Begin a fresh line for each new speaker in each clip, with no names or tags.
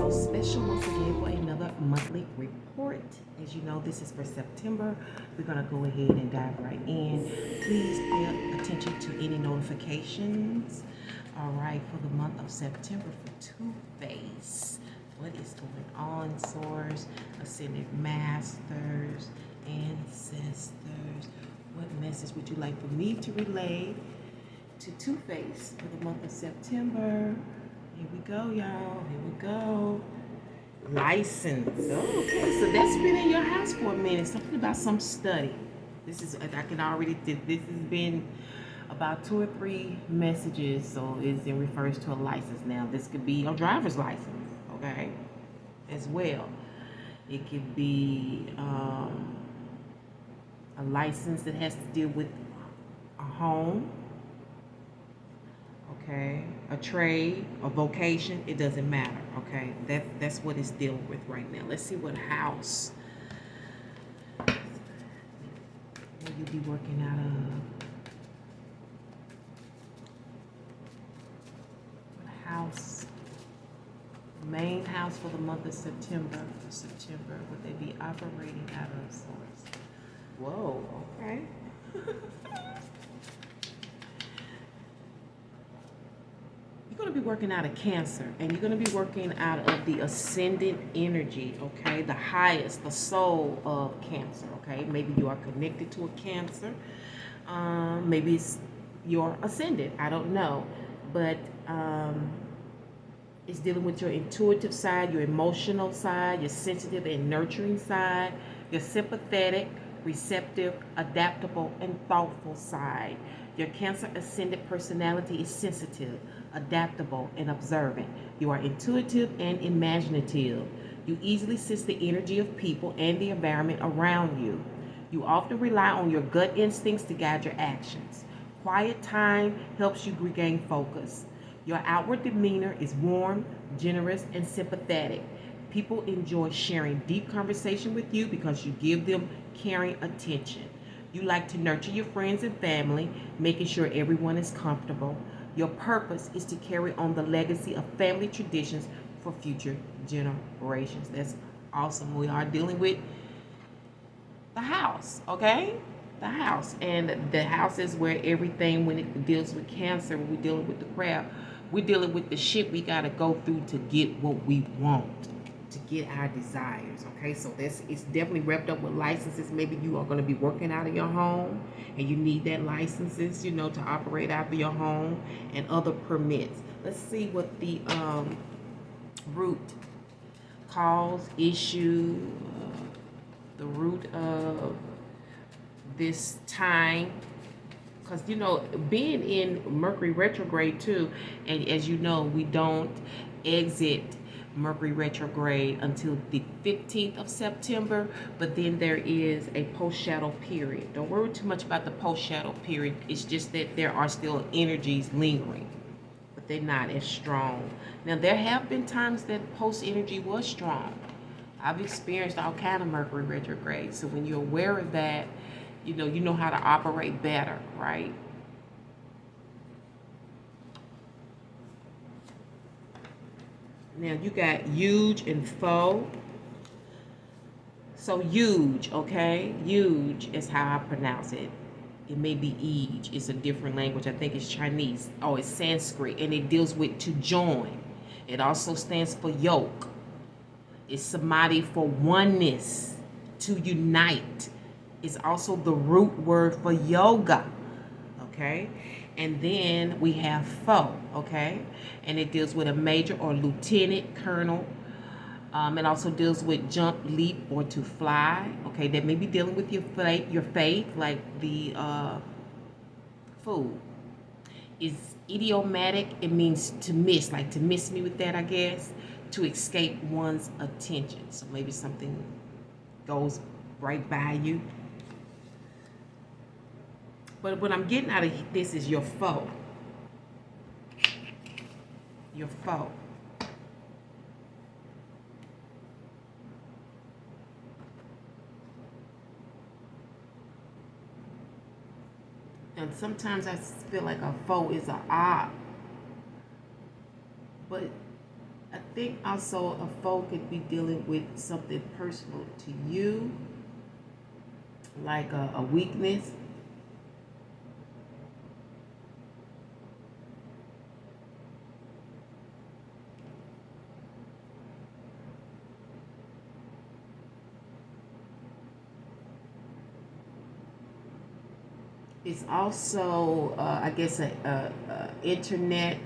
so special once again for another monthly report. As you know, this is for September. We're going to go ahead and dive right in. Please pay attention to any notifications. All right, for the month of September for Two-Face. What is going on, Source, Ascended Masters, Ancestors? What message would you like for me to relay to Two-Face for the month of September? Here we go, y'all. Here we go. License. Oh, okay, so that's been in your house for a minute. Something about some study. This is, I can already, this has been about 2 or 3 messages, so it refers to a license now. This could be a driver's license, okay, as well. It could be a license that has to deal with a home, okay, a trade, a vocation, it doesn't matter, okay? That's what it's dealing with right now. Let's see what house will you be working out of. What house, main house for the month of September, would they be operating out of, Source? Whoa, okay. You're going to be working out of Cancer, and you're going to be working out of the ascendant energy, okay? The highest, the soul of Cancer, okay? Maybe you are connected to a Cancer. Maybe it's your ascendant. I don't know. But it's dealing with your intuitive side, your emotional side, your sensitive and nurturing side, your sympathetic, receptive, adaptable, and thoughtful side. Your Cancer ascendant personality is sensitive, adaptable, and observant. You are intuitive and imaginative. You easily sense the energy of people and the environment around you. You often rely on your gut instincts to guide your actions. Quiet time helps you regain focus. Your outward demeanor is warm, generous, and sympathetic. People enjoy sharing deep conversation with you because you give them caring attention. You like to nurture your friends and family, making sure everyone is comfortable. Your purpose is to carry on the legacy of family traditions for future generations. That's awesome. We are dealing with the house, okay? The house. And the house is where everything, when it deals with Cancer, when we're dealing with the crab, we're dealing with the shit we got to go through to get what we want, to get our desires, okay? So it's definitely wrapped up with licenses. Maybe you are going to be working out of your home and you need that licenses, you know, to operate out of your home, and other permits. Let's see what the root cause, issue, the root of this time. Because, you know, being in Mercury retrograde too, and as you know, we don't exit Mercury retrograde until the 15th of September, but then there is a post-shadow period. Don't worry too much about the post-shadow period. It's just that there are still energies lingering, but they're not as strong. Now, there have been times that post-energy was strong. I've experienced all kind of Mercury retrograde, so when you're aware of that, you know how to operate better, right? Now you got huge and faux. So huge, okay? Huge is how I pronounce it. It may be Ij. It's a different language. I think it's Chinese. Oh, it's Sanskrit. And it deals with to join. It also stands for yoke. It's Samadhi for oneness, to unite. It's also the root word for yoga, okay? And then we have faux, okay? And it deals with a major or lieutenant colonel. It also deals with jump, leap, or to fly, okay? That may be dealing with your faith, like the food. Is idiomatic. It means to miss, like to miss me with that, I guess. To escape one's attention. So maybe something goes right by you. But what I'm getting out of this is your faux. Your faux. And sometimes I feel like a foe is an op. But I think also a foe could be dealing with something personal to you, like a weakness. It's also, I guess, a internet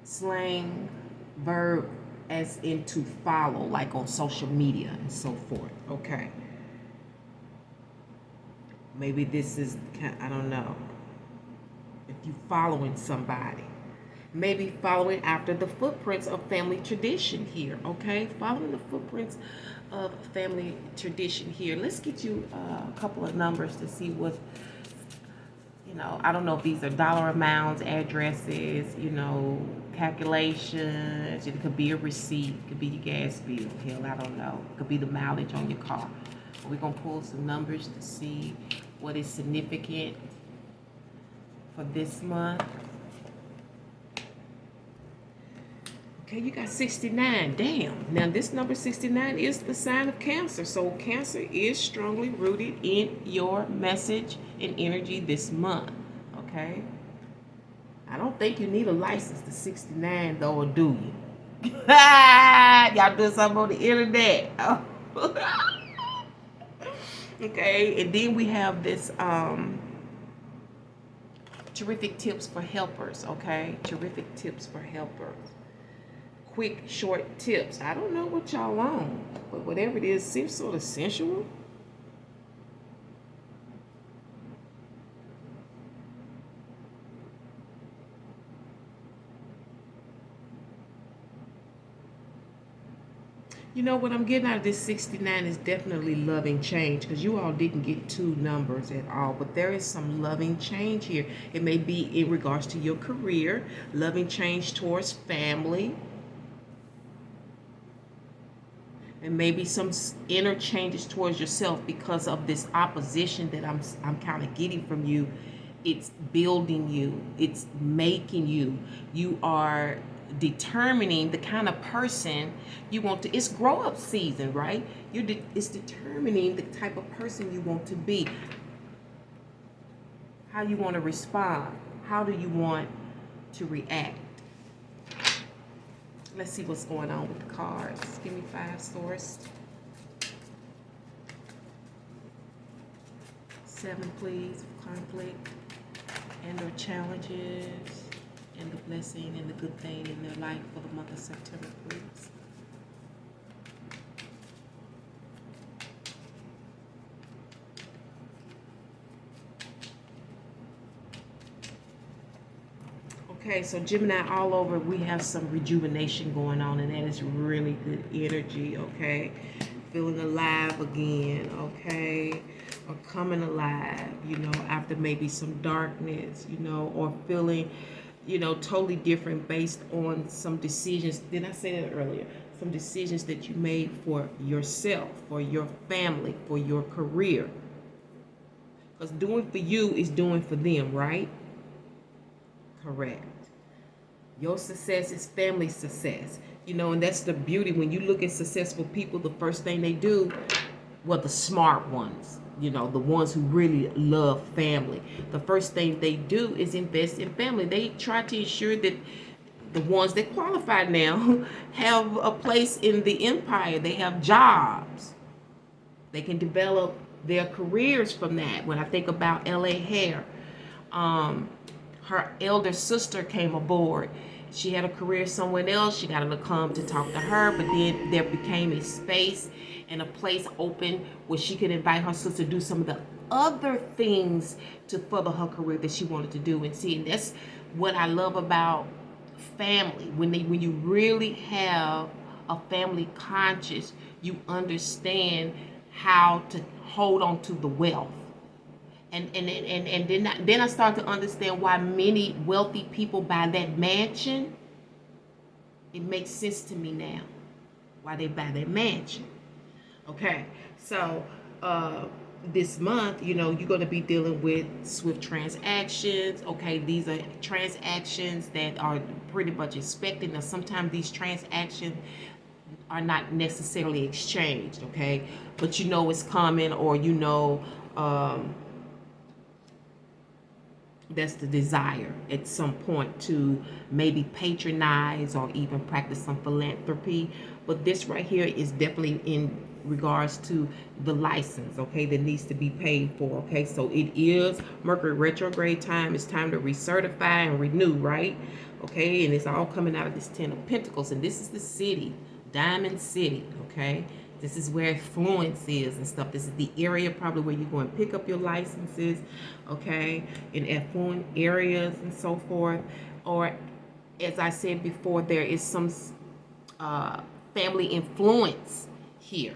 slang verb, as in to follow, like on social media and so forth. Okay. Maybe this is, I don't know, if you following somebody. Maybe following after the footprints of family tradition here, okay? Following the footprints of family tradition here. Let's get you a couple of numbers to see what, I don't know if these are dollar amounts, addresses, calculations. It could be a receipt. It could be your gas bill. Hell, I don't know. It could be the mileage on your car. We're going to pull some numbers to see what is significant for this month. Okay, you got 69. Damn. Now, this number 69 is the sign of Cancer. So, Cancer is strongly rooted in your message and energy this month. Okay? I don't think you need a license to 69, though, or do you? Y'all doing something on the internet. Oh. Okay, and then we have this terrific tips for helpers. Okay? Terrific tips for helpers. Quick, short tips. I don't know what y'all on, but whatever it is, seems sort of sensual. What I'm getting out of this 69 is definitely loving change, because you all didn't get two numbers at all, but there is some loving change here. It may be in regards to your career, loving change towards family, and maybe some inner changes towards yourself because of this opposition that I'm kind of getting from you. It's building you. It's making you. You are determining the kind of person you want to. It's grow up season, right? It's determining the type of person you want to be. How you want to respond. How do you want to react? Let's see what's going on with the cards. Give me 5 source. 7, please. Conflict and or challenges and the blessing and the good thing in their life for the month of September, please. Okay, so Gemini, all over, we have some rejuvenation going on, and that is really good energy, okay? Feeling alive again, okay? Or coming alive, after maybe some darkness, or feeling, totally different based on some decisions. Did I say that earlier? Some decisions that you made for yourself, for your family, for your career. Because doing for you is doing for them, right? Correct. Your success is family success. And that's the beauty. When you look at successful people, the first thing they do, well, the smart ones, the ones who really love family, the first thing they do is invest in family. They try to ensure that the ones that qualify now have a place in the empire. They have jobs. They can develop their careers from that. When I think about L.A. Hare, her elder sister came aboard. She had a career somewhere else. She got to come to talk to her, but then there became a space and a place open where she could invite her sister to do some of the other things to further her career that she wanted to do. And see, and that's what I love about family. When you really have a family conscious, you understand how to hold on to the wealth. And then I start to understand why many wealthy people buy that mansion. It makes sense to me now why they buy that mansion. Okay, so this month, you know, you're going to be dealing with swift transactions. Okay, these are transactions that are pretty much expected. Now, sometimes these transactions are not necessarily exchanged, okay, but you know it's coming, or you know, that's the desire at some point to maybe patronize or even practice some philanthropy. But this right here is definitely in regards to the license, okay, that needs to be paid for. Okay, so it is Mercury retrograde time. It's time to recertify and renew, right? Okay, and it's all coming out of this Ten of Pentacles, and this is the city, Diamond City. Okay, this is where affluence is and stuff. This is the area probably where you go and pick up your licenses, okay, in affluent areas and so forth. Or, as I said before, there is some family influence here,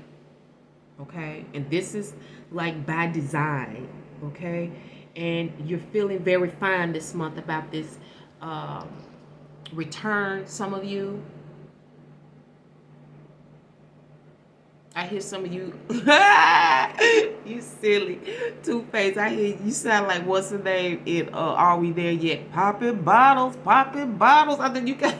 okay? And this is like by design, okay? And you're feeling very fine this month about this return, some of you. I hear some of you, you silly Two-Face. I hear you sound like, what's the name in Are We There Yet? Popping bottles, popping bottles. I think you got,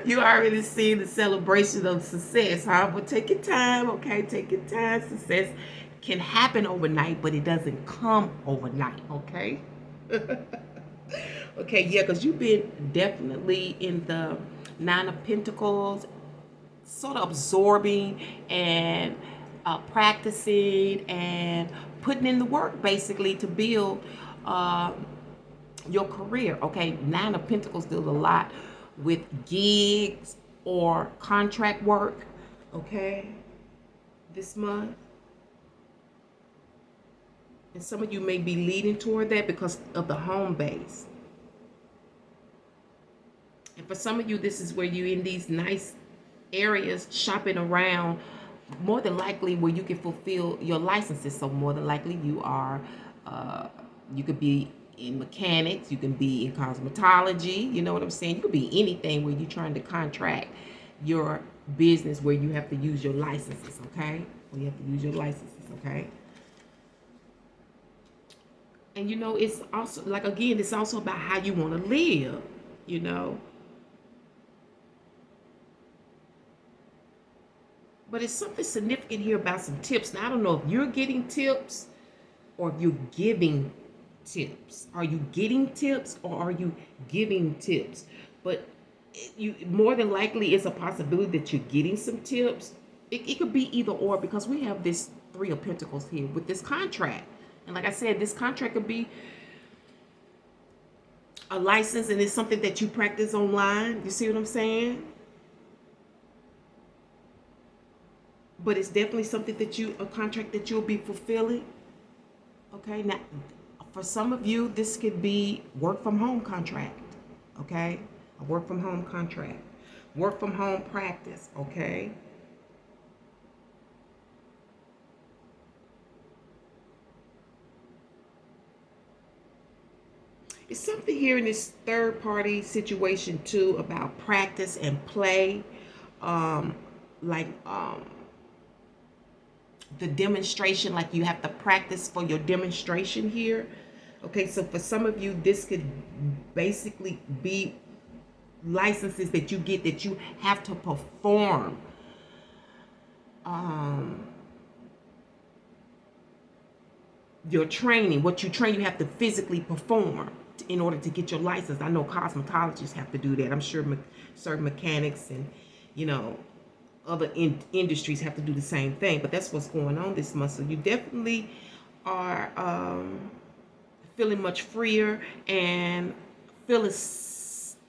you already seen the celebration of success, huh? But take your time, okay? Take your time. Success can happen overnight, but it doesn't come overnight, okay? Okay, yeah, because you've been definitely in the Nine of Pentacles, sort of absorbing and practicing and putting in the work basically to build your career. Okay, Nine of Pentacles deals a lot with gigs or contract work, okay, this month. And some of you may be leading toward that because of the home base. And for some of you, this is where you're in these nice areas shopping around, more than likely where you can fulfill your licenses. So more than likely you are, you could be in mechanics, you can be in cosmetology, you know what I'm saying? You could be anything where you're trying to contract your business where you have to use your licenses, okay? Where you have to use your licenses, okay? And you know, it's also, like, again, it's also about how you want to live, you know? But it's something significant here about some tips. Now, I don't know if you're getting tips or if you're giving tips. Are you getting tips or are you giving tips? But you, more than likely, it's a possibility that you're getting some tips. It could be either or, because we have this Three of Pentacles here with this contract. And like I said, this contract could be a license, and it's something that you practice online. You see what I'm saying? But it's definitely something that a contract that you'll be fulfilling. Okay, now for some of you, this could be work from home contract. Okay, a work from home contract, work from home practice. Okay. It's something here in this third party situation too about practice and play, the demonstration, like you have to practice for your demonstration here. Okay, so for some of you, this could basically be licenses that you get that you have to perform. Your training, what you train, you have to physically perform in order to get your license. I know cosmetologists have to do that. I'm sure certain mechanics and, you know, other industries have to do the same thing. But that's what's going on this month. So you definitely are feeling much freer and feeling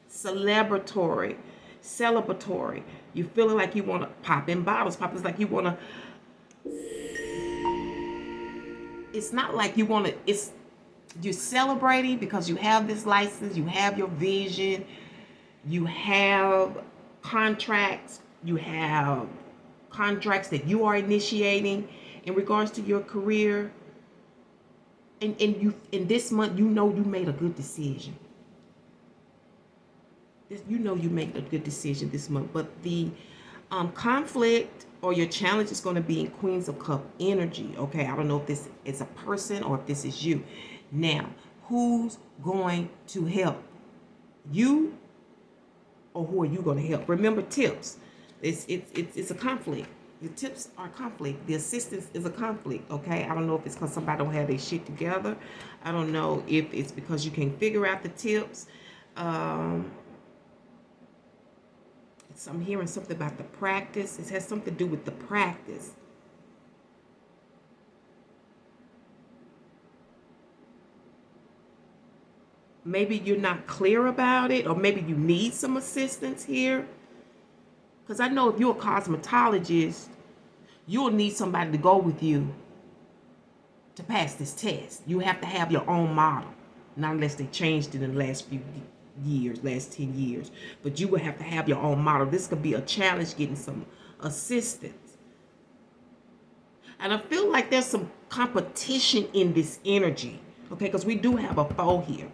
celebratory. You're feeling like you want to pop in bottles. It's like you want to. It's not like you want to. It's, you're celebrating because you have this license. You have your vision. You have contracts. You have contracts that you are initiating in regards to your career. And you, in this month, you know you made a good decision. You know you made a good decision this month. But the Conflict or your challenge is going to be in Queens of Cup energy. Okay, I don't know if this is a person or if this is you. Now, who's going to help you, or who are you going to help? Remember, tips. It's a conflict. The tips are conflict. The assistance is a conflict. Okay, I don't know if it's because somebody don't have their shit together. I don't know if it's because you can't figure out the tips. I'm hearing something about the practice. It has something to do with the practice. Maybe you're not clear about it, or maybe you need some assistance here. Because I know if you're a cosmetologist, you'll need somebody to go with you to pass this test. You have to have your own model. Not unless they changed it in the last few years, last 10 years. But you will have to have your own model. This could be a challenge getting some assistance. And I feel like there's some competition in this energy. Okay, because we do have a foe here.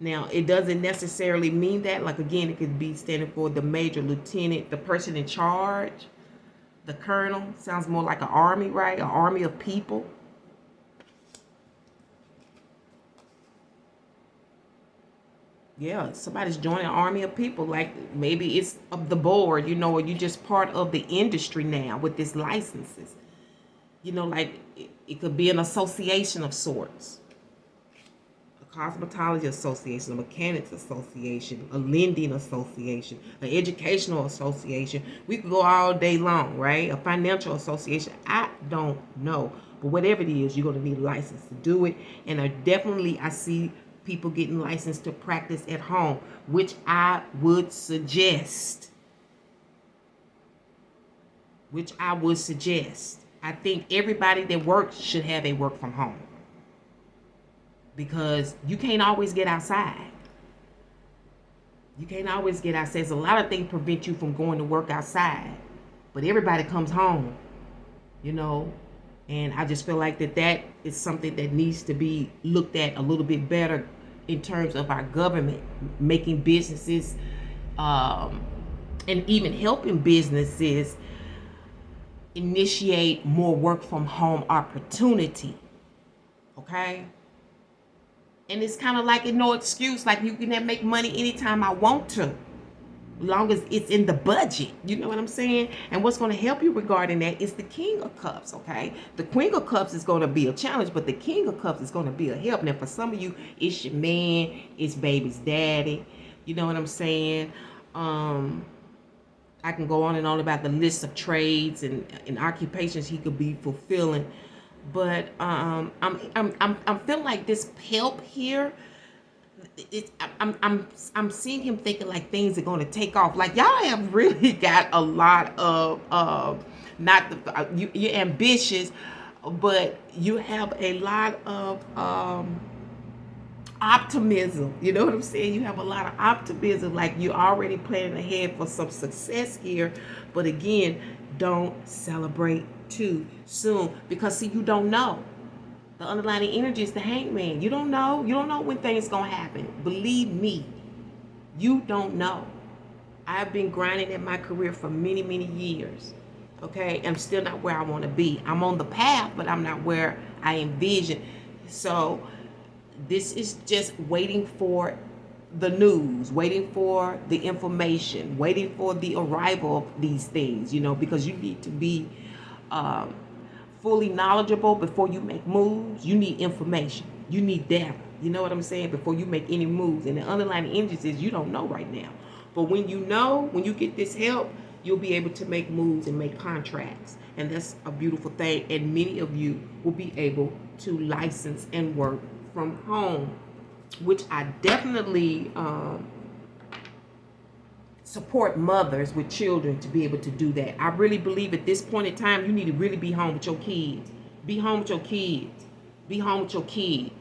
Now, it doesn't necessarily mean that. Like, again, it could be standing for the major, lieutenant, the person in charge, the colonel. Sounds more like an army, right? An army of people. Yeah, somebody's joining an army of people. Like, maybe it's of the board, you know, or you just part of the industry now with this licenses. You know, like, it could be an association of sorts. Cosmetology association, a mechanics association, a lending association, an educational association. We could go all day long, right? A financial association. I don't know. But whatever it is, you're going to need a license to do it. And I see people getting licensed to practice at home, which I would suggest. I think everybody that works should have a work from home. Because you can't always get outside. There's a lot of things prevent you from going to work outside. But everybody comes home, you know. And I just feel like that is something that needs to be looked at a little bit better in terms of our government making businesses and even helping businesses initiate more work from home opportunity. Okay? And it's kind of like no excuse. Like, you can make money anytime I want to, as long as it's in the budget. You know what I'm saying? And what's going to help you regarding that is the King of Cups, okay? The Queen of Cups is going to be a challenge, but the King of Cups is going to be a help. Now, for some of you, it's your man, it's baby's daddy. You know what I'm saying? I can go on and on about the list of trades and occupations he could be fulfilling. But I'm feeling like this help here. I'm seeing him thinking like things are going to take off. Like, y'all have really got a lot of you're ambitious, but you have a lot of optimism. You know what I'm saying? You have a lot of optimism. Like, you're already planning ahead for some success here. But again, don't celebrate too soon, because see, you don't know. The underlying energy is the hangman. You don't know when things gonna happen. Believe me, you don't know. I've been grinding in my career for many years. Okay, I'm still not where I want to be. I'm on the path, but I'm not where I envision. So this is just waiting for the news, waiting for the information, waiting for the arrival of these things, you know, because you need to be fully knowledgeable before you make moves. You need information. You need data. You know what I'm saying? Before you make any moves. And the underlying energy is you don't know right now. But when you know, when you get this help, you'll be able to make moves and make contracts. And that's a beautiful thing. And many of you will be able to license and work from home, which I definitely support mothers with children to be able to do that. I really believe at this point in time, you need to really be home with your kids. Be home with your kids. Be home with your kids.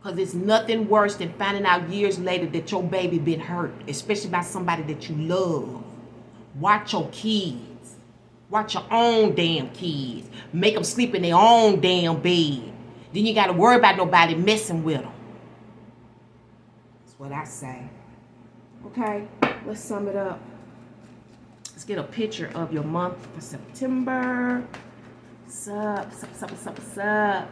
Because it's nothing worse than finding out years later that your baby been hurt, especially by somebody that you love. Watch your kids. Watch your own damn kids. Make them sleep in their own damn bed. Then you got to worry about nobody messing with them. That's what I say. Okay, let's sum it up. Let's get a picture of your month for September. What's up? What's up?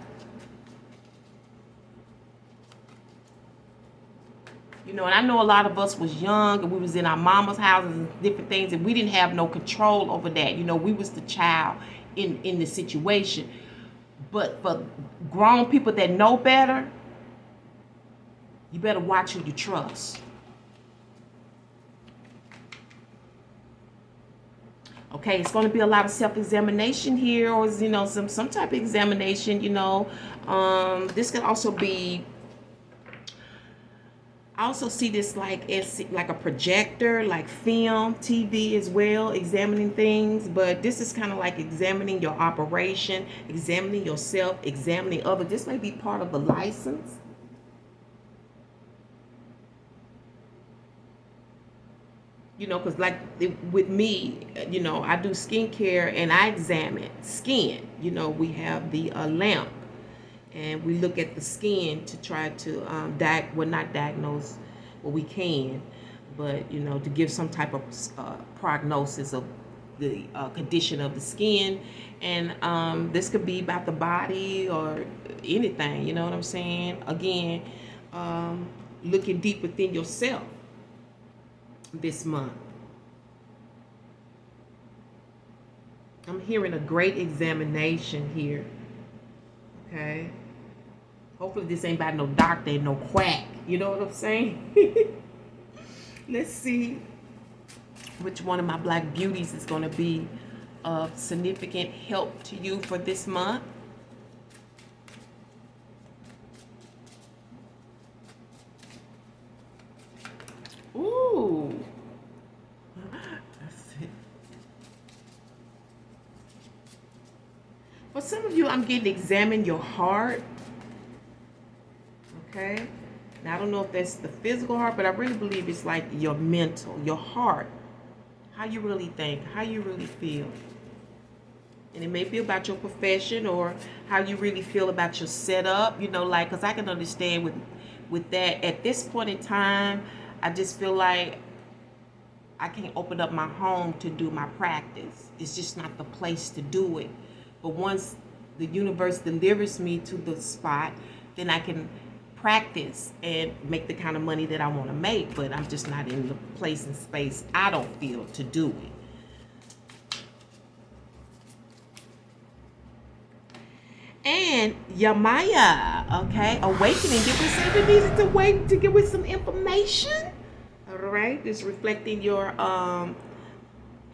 You know, and I know a lot of us was young and we was in our mama's houses and different things, and we didn't have no control over that. You know, we was the child in the situation. But for grown people that know better, you better watch who you trust. Okay, it's going to be a lot of self-examination here, or you know, some type of examination. You know, this can also be. I also see this like as like a projector, like film, TV as well, examining things. But this is kind of like examining your operation, examining yourself, examining others. This may be part of the license. You know, because like with me, you know, I do skincare and I examine skin. You know, we have the lamp, and we look at the skin to try to not diagnose, well, we can, but you know, to give some type of prognosis of the condition of the skin. And this could be about the body or anything, you know what I'm saying? Again, looking deep within yourself this month. I'm hearing a great examination here. Okay. Hopefully this ain't about no doctor and no quack. You know what I'm saying? Let's see which one of my black beauties is going to be of significant help to you for this month. Ooh. Let's see. For some of you, I'm getting to examine your heart. Okay. Now, I don't know if that's the physical heart, but I really believe it's like your mental, your heart. How you really think, how you really feel. And it may be about your profession or how you really feel about your setup. You know, like, because I can understand with that. At this point in time, I just feel like I can't open up my home to do my practice. It's just not the place to do it. But once the universe delivers me to the spot, then I can practice and make the kind of money that I want to make. But I'm just not in the place and space, I don't feel, to do it. And Yamaya, okay, awakening. Did we say we needed to wait to get with some information? All right, it's reflecting your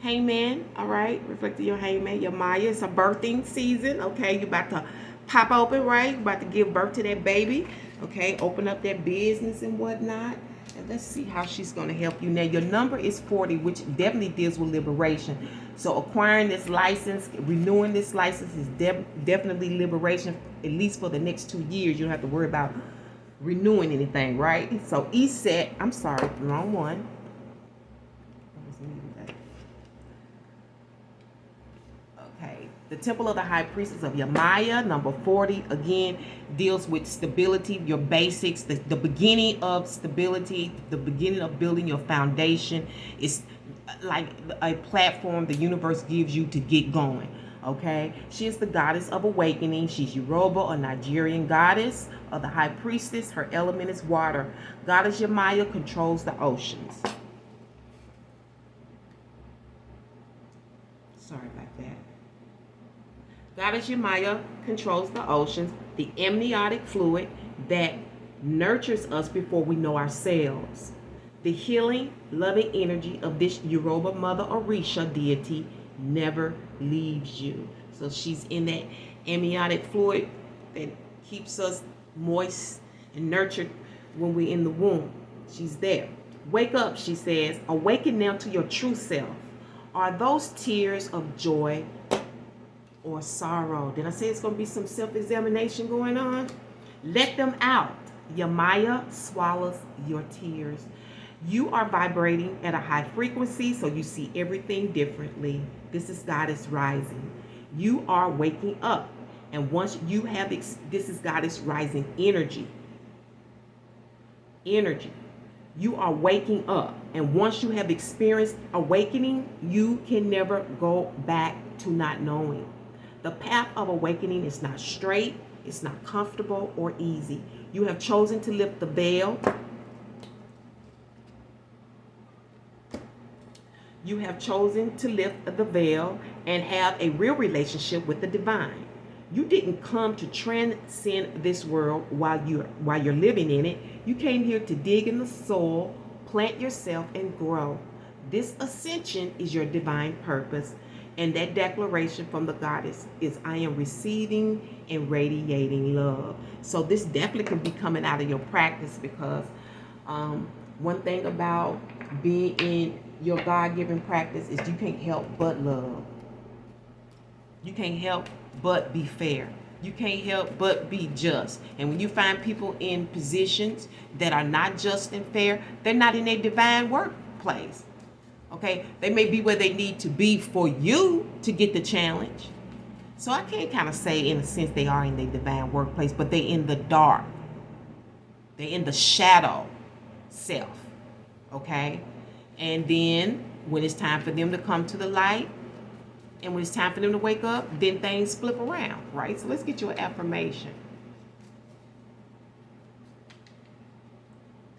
hangman. All right, reflecting your hangman. Yamaya, it's a birthing season. Okay, you're about to pop open, right? You're about to give birth to that baby. Okay, open up that business and whatnot. And let's see how she's going to help you. Now, your number is 40, which definitely deals with liberation. So acquiring this license, renewing this license is definitely liberation, at least for the next 2 years. You don't have to worry about renewing anything, right? So ESET, I'm sorry, wrong one. Okay, the Temple of the High Priestess of Yamaya, number 40, again, deals with stability, your basics, the beginning of stability, the beginning of building your foundation. It's like a platform the universe gives you to get going. Okay, she is the goddess of awakening. She's Yoruba, a Nigerian goddess of the high priestess. Her element is water. Goddess Yamaya controls the oceans. Sorry about that. Goddess Yamaya controls the oceans, the amniotic fluid that nurtures us before we know ourselves. The healing, loving energy of this Yoruba Mother Orisha deity never leaves you. So she's in that amniotic fluid that keeps us moist and nurtured when we're in the womb. She's there. Wake up, she says. Awaken now to your true self. Are those tears of joy or sorrow? Did I say it's going to be some self-examination going on? Let them out. Yamaya swallows your tears. You are vibrating at a high frequency, so you see everything differently. This is Goddess rising. You are waking up. And once you have this is Goddess rising energy. Energy. You are waking up. And once you have experienced awakening, you can never go back to not knowing. The path of awakening is not straight, it's not comfortable or easy. You have chosen to lift the veil. You have chosen to lift the veil and have a real relationship with the divine. You didn't come to transcend this world while you're living in it. You came here to dig in the soil, plant yourself, and grow. This ascension is your divine purpose. And that declaration from the goddess is, I am receiving and radiating love. So this definitely can be coming out of your practice, because one thing about being in your God-given practice is you can't help but love. You can't help but be fair. You can't help but be just. And when you find people in positions that are not just and fair, they're not in a divine workplace. Okay? They may be where they need to be for you to get the challenge. So I can't kind of say in a sense they are in their divine workplace, but they're in the dark. They're in the shadow self. Okay? And then when it's time for them to come to the light, and when it's time for them to wake up, then things flip around, right? So let's get you an affirmation.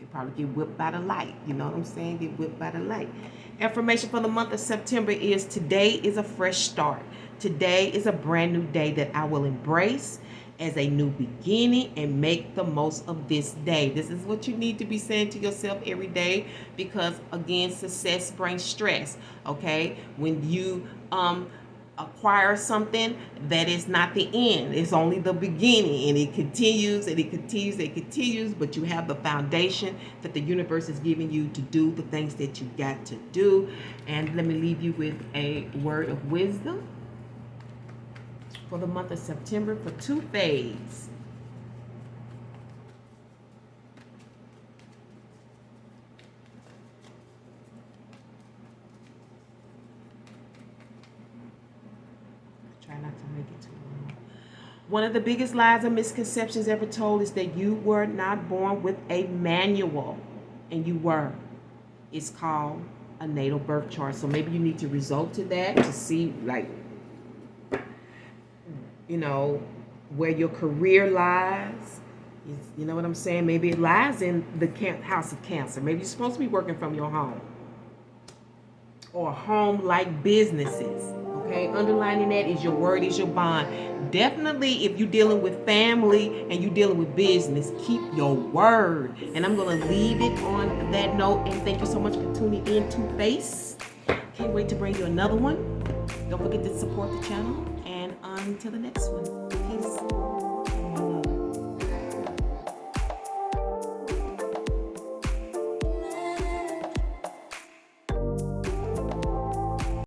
They probably get whipped by the light. You know what I'm saying? Get whipped by the light. Affirmation for the month of September is, today is a fresh start. Today is a brand new day that I will embrace as a new beginning and make the most of this day. This is what you need to be saying to yourself every day, because again, success brings stress. Okay? When you acquire something, that is not the end. It's only the beginning, and it continues and it continues and it continues, but you have the foundation that the universe is giving you to do the things that you got to do. And let me leave you with a word of wisdom for the month of September for Two-Phase. Try not to make it too long. One of the biggest lies or misconceptions ever told is that you were not born with a manual, and you were. It's called a natal birth chart. So maybe you need to resort to that to see, like, you know, where your career lies. You know what I'm saying? Maybe it lies in the house of Cancer. Maybe you're supposed to be working from your home or home-like businesses. Okay, underlining that is your word is your bond. Definitely, if you're dealing with family and you're dealing with business, keep your word. And I'm going to leave it on that note. And thank you so much for tuning in to Face. Can't wait to bring you another one. Don't forget to support the channel. And until the next one. Peace.